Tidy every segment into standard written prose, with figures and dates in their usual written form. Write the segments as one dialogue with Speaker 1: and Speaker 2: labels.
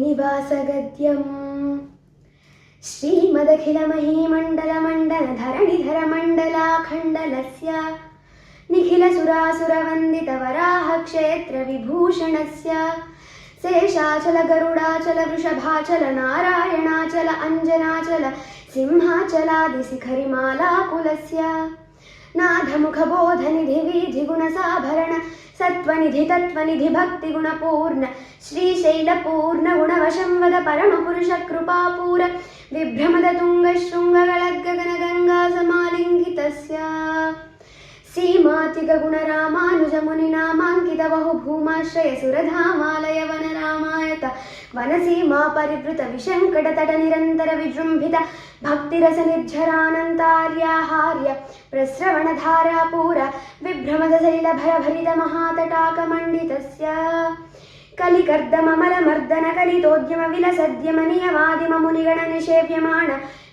Speaker 1: श्रीनिवासगद्यम् श्रीमदखिलमहीमण्डलमण्डनधरणिधरमण्डलाखण्डलस्य निखिलसुरासुरवन्दितवराहक्षेत्रविभूषणस्य शेषाचल गरुडाचल वृषभाचल नारायणाचल अञ्जनाचल सिंहाचलादिशिखरिमालाकुलस्य नाथमुखबोधनिधि विधिगुणसाभरण सत्त्वनिधि तत्त्वनिधि भक्तिगुणपूर्ण श्रीशैलपूर्ण गुणवशं वद परमपुरुषकृपापूर विभ्रमदतुङ्गशृङ्गगलद्गगनगङ्गासमालिङ्गितस्य सीमातिगगुणरामानुजमुनिनामाङ्कित बहुभूमाश्रय सुरधामालय वनरामायत वनसीमा परिवृत विशङ्कटतट निरन्तर विजृम्भित भक्तिरसनिर्झरानन्तार्याहार्य प्रस्रवणधारापूर विभ्रमदशैलभरभरित महातटाकमण्डितस्य कलिकर्दममलमर्दन कलितोद्यम विलसद्यम नियमादिममुनिगण निषेव्यमाण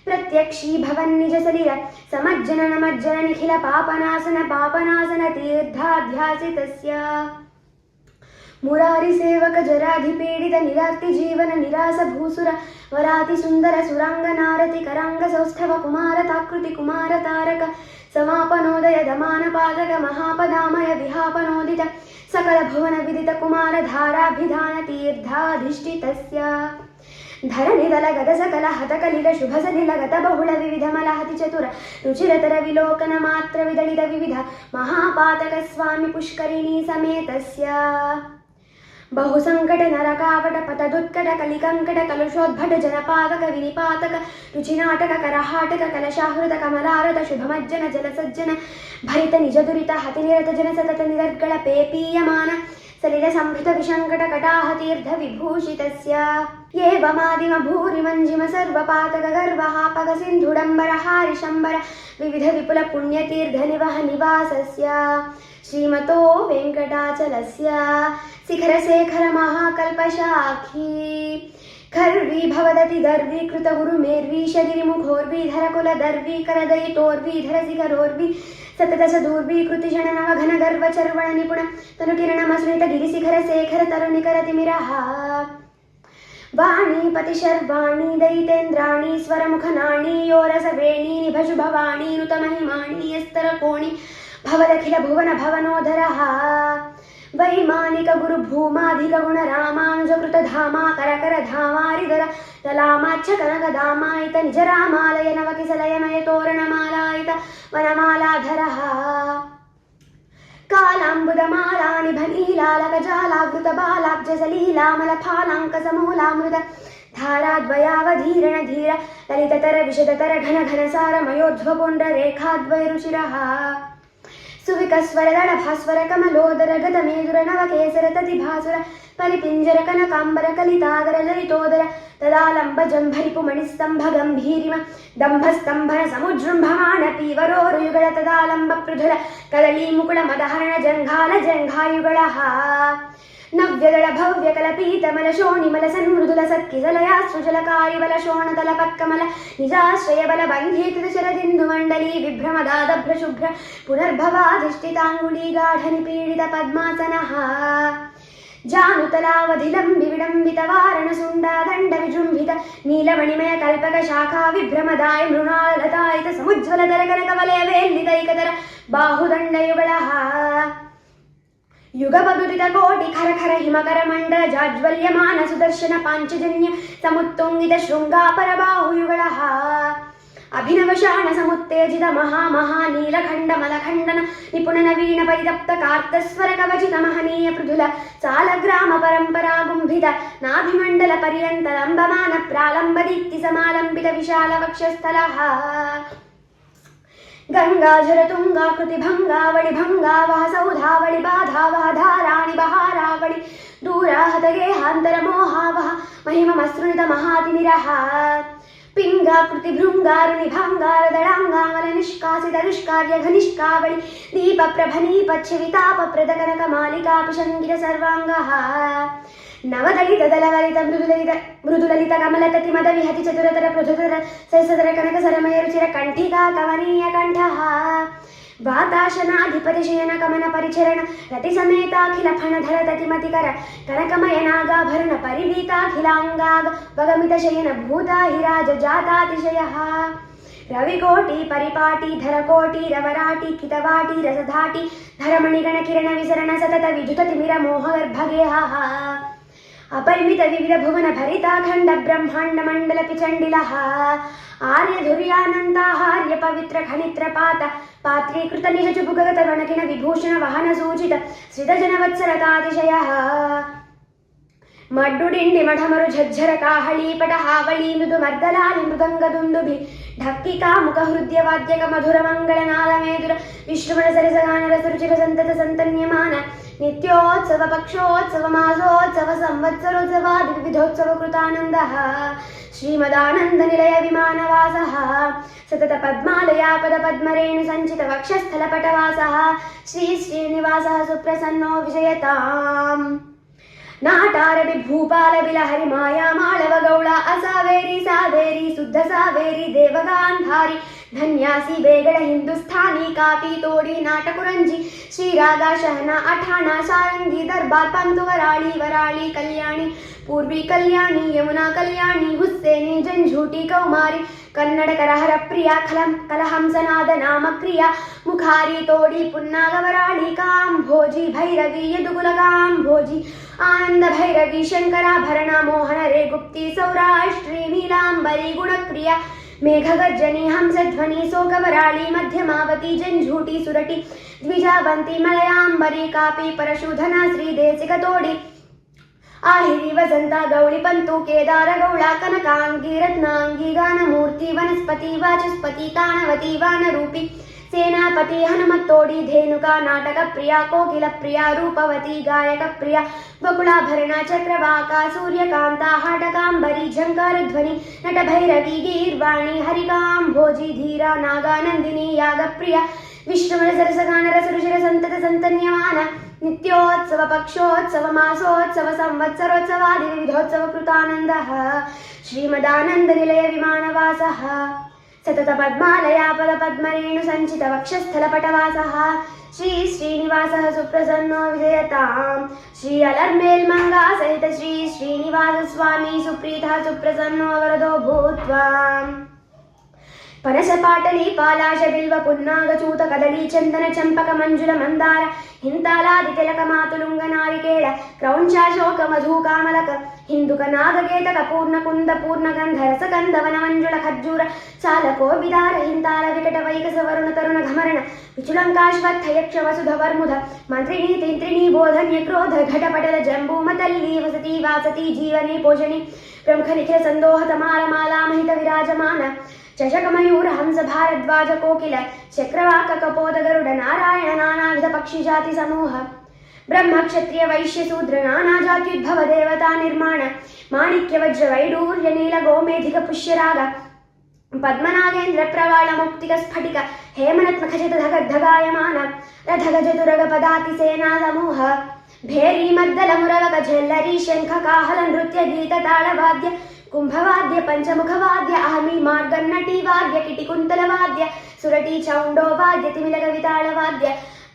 Speaker 1: प्रत्यक्षी भवन्निजसलिल समज्जन नमज्जन निखिल पापनासन तीर्थाध्यासितस्य मुरारी सेवक जराधिपीडित निरार्ति जीवन निरास भूसुर वराति सुंदर सुरांगनारति करांग सौष्ठव कुमार ताकृति कुमार तारक समापनोदय दमान पादक महापदामय विहापनोदित सकल भुवन विदित कुमार धाराभिधान तीर्थाधिष्ठितस्य धरणिदल गद सकल हतकलिल शुभसलिल गत बहुल विविध मलहति चतुर रुचिरतर विलोकन मात्र विदलित विविध महापातक स्वामी पुष्करिणी समेतस्य बहुसंकट नरकावट पतदुत्कट कलिकंकट कलुषोद्भट जनपादक विनिपातक रुचिनाटक करहाटक कलशाहृत कमलारत शुभमज्जन जलसज्जन भरित निजदुरित हतिनिरत जन सतत निदर्गळ पेपीयमान सलिल संभृत विशंकट कटाह तीर्थ विभूषितस्य एवमादिम भूरिमञ्जिम सर्वपातक गर्वहापक सिन्धुडम्बर हारिशम्बर विविध विपुल पुण्यतीर्थ निवह निवासस्य श्रीमतो वेङ्कटाचलस्य शिखरशेखर महाकल्पशाखी खर्वी भवदति दर्वी कृत गुरु मेर्वी शगिरिमुखोर्वीधर कुल दर्वी करदयितोर्वीधर शिखरोर्वी सतत सदूर्वी कृति जन नव घन गर्व चर्वण निपुण तनु किरणमस्मित गिरिशिखर शेखर तरुणिकरतिमिरः वाणी पतिशर्वाणी दयितेन्द्राणी स्वरमुखनाणी योरसवेणी निभशुभवाणी नुतमहिमाणी यस्तरकोणी भवदखिल भुवन भवनोधरः वैमानिक गुरु भूमाधिक गुण रामानुजकृत धामा करकर धामारिधर तलामाच्छ कनक दामायित निज रामालय नवकिसलयमय तोरणमालायित वनमालाधरः कालाम्बुदमाला निभनीलालकजालावृत बालाब्जसलीलामल फालाङ्कसमूलामृत धाराद्वयावधीरण धीर ललिततर विशदतर घन घनसार मयोध्वपुण्ड रेखाद्वयरुचिरः सुविकस्वरदळ भास्वर कमलोदर गत मेदुर नवकेसर ततिभासुर परिपिञ्जर कनकाम्बर कलितादर ललितोदर तदालम्ब जम्भरिपु मणिस्तम्भ गम्भीरिम दम्भस्तम्भन समुजृम्भमाण पीवरोरुयुगळ तदालम्ब पृथुल कदलीमुकुळ मदहरण जङ्घाल जङ्घायुगळः नव्यदळ भव्य कलपीतमल शोणिमल सन्मृदुल सत्किसलयाश्रुजलकारिबल शोणतल पक्कमल निजाश्रय बल बन्धीकृत शरदिन्दु मण्डली विभ्रमदादभ्र शुभ्र पुनर्भवाधिष्ठिताङ्गुली गाढ निपीडित पद्मासनः जानुतलावधिलम्बि विडम्बित वारण सुण्डादण्ड विजृम्भित नीलमणिमय कल्पक शाखा विभ्रमदाय मृणालतायित समुज्ज्वलतर कनकवलय वेल्लितैकतर बाहुदण्डयुगळः युगपदुदित कोटि खर खर हिमकर मण्डल जाज्वल्यमान सुदर्शन पाञ्चजन्य समुत्तुङ्गित शृङ्गापर बाहुयुगळः अभिनवशान समुत्तेजित महानीलखण्ड मलखण्डन निपुण नवीन परितप्त कार्तस्वर कवचित महनीय पृथुल सालग्राम परम्परा गुम्भित नाभिमण्डल पर्यन्त लम्बमान प्रालम्ब दीप्ति समालम्बित विशाल वक्षस्थलः गंगाजल तुंगाकृति भंगावळि भंगावह सौधावळि बाधावह धाराणि बहारावळि दूराहत गेहांतर मोहावह महिममसृणित महातिमिरः पिंगाकृति भृंगारुणि भंगार दडांगामल निष्कासित दुष्कार्य घनिष्कावळि दीप प्रभनीपच्छविताप प्रद कनक मालिका पिशङ्गित सर्वाङ्गः नवदलित दलवलित मृदुललित कमलतति मद विहति चतुरतर पृथुतर सैसदर कनक सरमय रुचिर कंठिका कवनीय कंठः వాతాశనాధిపతిశయన కమన పరిచరణ రతి సమేతాఖిల ఫణధర తతిమతికర కనకమయ నాగాభరణ పరివీతాఖిలాంగాగ వగమిత శయన భూతాహిరాజ జాతాతిశయ రవికోటి పరిపాటి ధరకోటి రవరాటి కితవాటి రసధాటి ధరమణిగణ కిరణ విసరణ సతత విద్యుత తిమిర మోహగర్భగేహ अपरिमित विविध भुवन भरिताखंड ब्रह्मांड मंडल पिचंडिल आर्य धुर्यानंताहार्य पवित्र खनित्र पात पात्रीकृत निज चुबुगत वणकिन विभूषण वहन सूचित श्रित जनवत्सरतातिशय मड्डुडिंडि मठमरु झज्झर काहळी पट हावळी मृदु मर्दलालि मृदंग दुंदुभि ढक्किका मुख हृदय वाद्यक मधुर मंगल नाद मेदुर विष्णुमण सरसगान रसरुचिर संतत संतन्यमान नित्योत्सव पक्षोत्सव मासोत्सव संवत्सरोत्सवादि विविधोत्सव कृतानन्दः श्रीमदानंद निलय विमानवासः सतत पद्मालयापद पद्मरेणु संचित वक्षस्थल पटवासः श्री श्रीनिवासः सुप्रसन्नो विजयताम् नाटारवि भूपाल बिलहरि माया माळव गौळ असावेरी सावेरी शुद्ध सावेरी देवगांधारी धन्यासी बेगड़ हिंदुस्थानी कापी तोड़ी नाटकुरंजी श्रीरागा शहना अठाना सारंगी दरबार पंतु वराली वराली कल्याणी पूर्वी कल्याणी यमुना कल्याणी हुस्सेनी झंझूटी कौमारी कन्नड़ करहर प्रिया कलहंसनाद नाम क्रिया मुखारी तोड़ी पुन्नागवराली काम्भोजी भैरवी यदुकुलकाम्भोजी आनंद भैरवी शंकराभरण मोहन रे गुप्ती सौराष्ट्री नीलांबरी गुणक्रिया मेघगर्जनी हंसध्वनि शोकवराली मध्यमावती जंझूटी सुरटी द्विजावंती मलयांबरी कापी परशुधना श्रीदेशिक तोड़ी आहिरी वसंता गौड़ी पंतु केदार गौड़ा कनकांगी रत्नांगी गानमूर्ति वनस्पति वाचस्पति तानवती वानरूपी सेनापति हनुमत्तोड़ी धेनुका नाटक प्रिया कोकिल प्रिया रूपवती गायक प्रिया बकुलाभरणा चक्रवाका सूर्यकांता हाटकांबरी झंकार ध्वनि नट भैरवी गीर्वाणी हरिकांभोजी धीरा नागानंदिनी याग प्रिया विष्णुमण सरसगान रसरुचिर संतत संतन्यमान नित्योत्सव पक्षोत्सव मासोत्सव संवत्सरोत्सवादि विविधोत्सव कृतानन्दः श्रीमदानंद निलय विमानवासः सतत पद्मालयापद पद्मरेणु संचित वक्षस्थल पटवासः श्री श्रीनिवासः सुप्रसन्नो विजयताम् श्री अलर्मेल मंगा सहित श्री श्रीनिवास स्वामी सुप्रीतः सुप्रसन्नो वरदो भूत्वा पनस पाटली पालाश बिल्व पुन्नाग चूत कदली चंदन चंपक मंजुल मंदार हिंतालादि तिलक मातुलुंग नारिकेळ क्रौंचाशोक मधु कामलक हिंदुक नागकेतक पूर्ण कुंद पूर्ण गंध रस गंध वन मंजुल खज्जूर चालको विदार हिंताल विकट वैकस वरुण तरुण घमरण विचुलंकाश्वत्थ यक्ष वसुध वर्मुध मंत्रिणी तिंत्रिणी बोधन्य क्रोध घटपटल जंबूम तल्ली वसती वासती जीवनी पोषणी प्रमुख निखिल संदोह तमाल माला महित विराजमान चषक मयूर हंस भारद्वाज कोकिल चक्रवाक कपोत गरुड नारायण नानाविध पक्षी जाति समूह ब्रह्म क्षत्रिय वैश्य शूद्र नाना जात्युद्भव देवता निर्माण माणिक्य वज्र वैडूर्य नील गोमेधिक पुष्यराग पद्मनागेन्द्र प्रवाल मुक्तिक स्फटिक हेमनत्म खचित धगायमान रथग चतुरग पदाति सेना समूह भेरी मद्दल मुरवक झल्लरी शंख काहल नृत्य गीत ताళवाद्य कुंभवाद्य पंचमुखवाद्य अहमी मार्गन्नटी वाद्य किटिकुंतल वाद्य सुरटी चौंडो वाद्य तिमिलग विताళवाद्य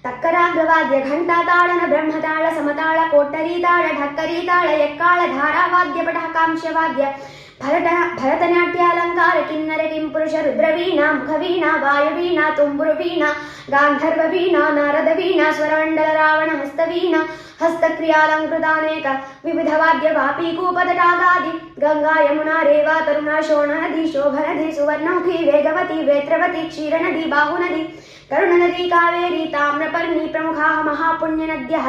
Speaker 1: तक्कराग्रवाद्य घंटा ताड़न ब्रह्मताड़ समताड़ कोट्टरी ताड़ ढक्करी ताड़ यक्काळ धारावाद्य पटकांशवाद्य भरतनाट्यालंकार किन्नर किंपुरुष रुद्रवीणा मुखवीणा वायुवीणा तुम्बुरुवीणा गांधर्ववीणा नारदवीणा स्वरमंडल रावण हस्तवीणा हस्तक्रियालंकृतानेक विविधवाद्य वापी कूपतटागादि गंगा यमुना रेवा तरुणा शोणनदी शोभनदी सुवर्णमुखी वेगवती वेत्रवती क्षीरनदी बाहुनदी करुणनदी कावेरी ताम्रपर्णी प्रमुखाः महापुण्यनद्यः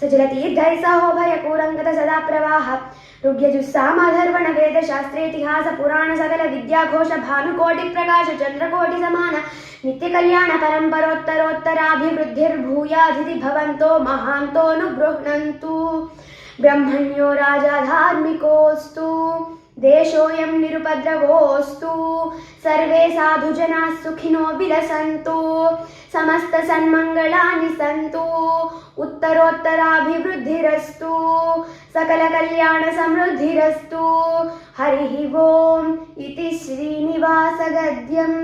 Speaker 1: सजलतीर्थैः सहोभयकूरङ्गत सदा प्रवाह ऋग्यजुस्सामाधर्वण वेद शास्त्रेतिहास पुराण सकल विद्याघोष भानुकोटि प्रकाश चंद्रकोटि समान नित्य कल्याण परम्परोत्तरोत्तराभिवृद्धिर्भूयाधिति भवन्तो महान्तोऽनुगृह्णन्तु ब्रह्मण्यो राजा धार्मिकोऽस्तु देशोऽयं निरुपद्रवोऽस्तु सर्वे साधुजनाः सुखिनो विलसन्तु समस्त सन्मङ्गलानि सन्तु उत्तरोत्तराभिवृद्धिरस्तु सकल कल्याण समृद्धिरस्तु हरिः ओम् इति श्रीनिवास गद्यम्।